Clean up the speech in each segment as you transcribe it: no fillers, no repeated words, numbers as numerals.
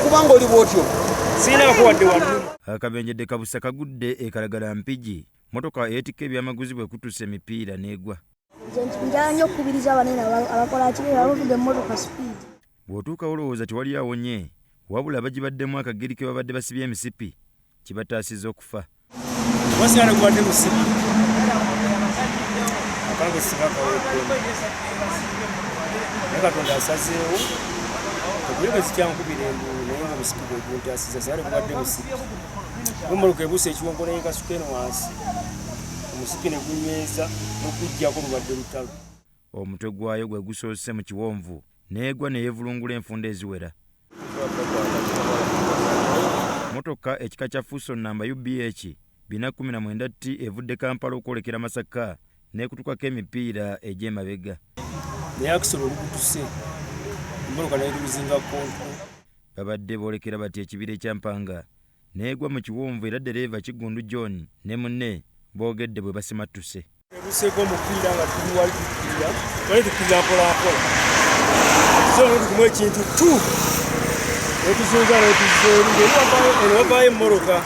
kubanga oli bwotyo sina kuwadde wano. Akabenjedde kabusa kagudde ekalagala mpigi. Mmotoka eyeetikka ebyamaguzi bw'ekutuse emipiira n'egwa. Njala nnyo okukubiriza abanene abakola kiri abavuga emmotoka speed. Bw'otuuka olowooza tewali awonye, wabula bagibaddemu akagiri ke babadde basibye emisipi kibataasizza okufa. Wasana kuwadde musipi. Akange sibakawedde. Katonda asazeewo okuyoga zikyankubira engulu naye nga musipi gweguntaasiza sale kuwadde musipi. Emmotoka ebuusa ekiwonko naye kasuka eno wansi. Omusipi ne gunyweza n'okuggyako lubadde lutalo. Omutwe gwayo gwe gusoose mu Kiwonvu n'egwa ne yeevulungula enfunda eziwera. Mmotoka ekika kya Fuso namba UBH 419T evudde Kampala okwolekera Masaka n'ekutukako emipiira egy'emabega. Naye akisolo olukutuse emmotoka naye luzinga konto. Babadde boolekera bati ekibira ekyampanga n'egwa mu Kiwonvu era ddereeva Kigundu John ne munne boogedde bwe basimattuse. Ebuseeko omupiira nga tuli wali tukkirira wali tukkirira mpolampola. Ekisolo n'otukumu ekintu tu ekizunza n'etuzza eri eno wavaayo emmoloka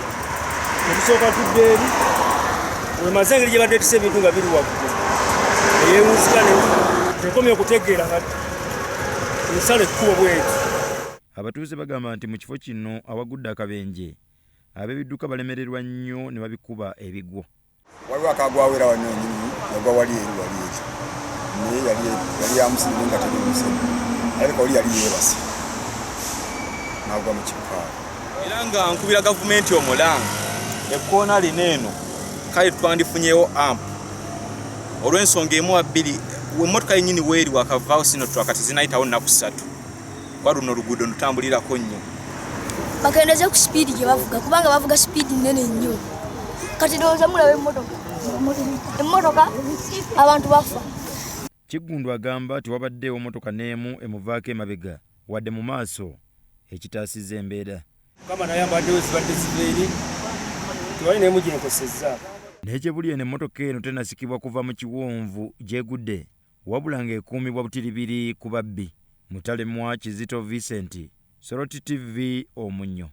etusooka tudde eri emaze engeri gye badde etuse ebintu nga biri waggulu eyeewunzika tekomye okutegeera nga nsala ekkubo bweti. Abatuuze bagamba nti mu kifo kino awagudde akabenje ab'ebidduka balemererwa nnyo ne babikuba ebigwo. waliwo akagwawera wano enyini yagwa wali eri wali eri naye yali yamusinze nga tebimusemu alabika oli yali yeebase n'agwa mu kikaalo. Era nga nkubira gavumenti omulanga ekkoona lino eno kale twandifunyeewo ampu olw'ensonga emu wabbiri emmotoka yennyini weeri wakavaawo sino twakati zinayitawo nnaku 3 kwa luno oluguudo ntutambulirako nnyo. Bakendeze ku speed gye bavuga kubanga bavuga speed nnene nnyo. Kati ndowooza mulaba emmotoka abantu bafa. Kigundu agamba tewabaddeewo mmotoka n'emu emuvaako emabega wadde mu maaso ekitaasizza embeera. Mukama naye ambaddewo zibadde zibeeri tewali n'emu gyenkosezza. Naye gye buli eno emmotoka eno tenasikibwa kuva mu Kiwonvu gy'egudde wabula ng'ekuumibwa butiribiri ku babbi. Mutalemwa Kizito Vincent, Soroti TV Omunnyo.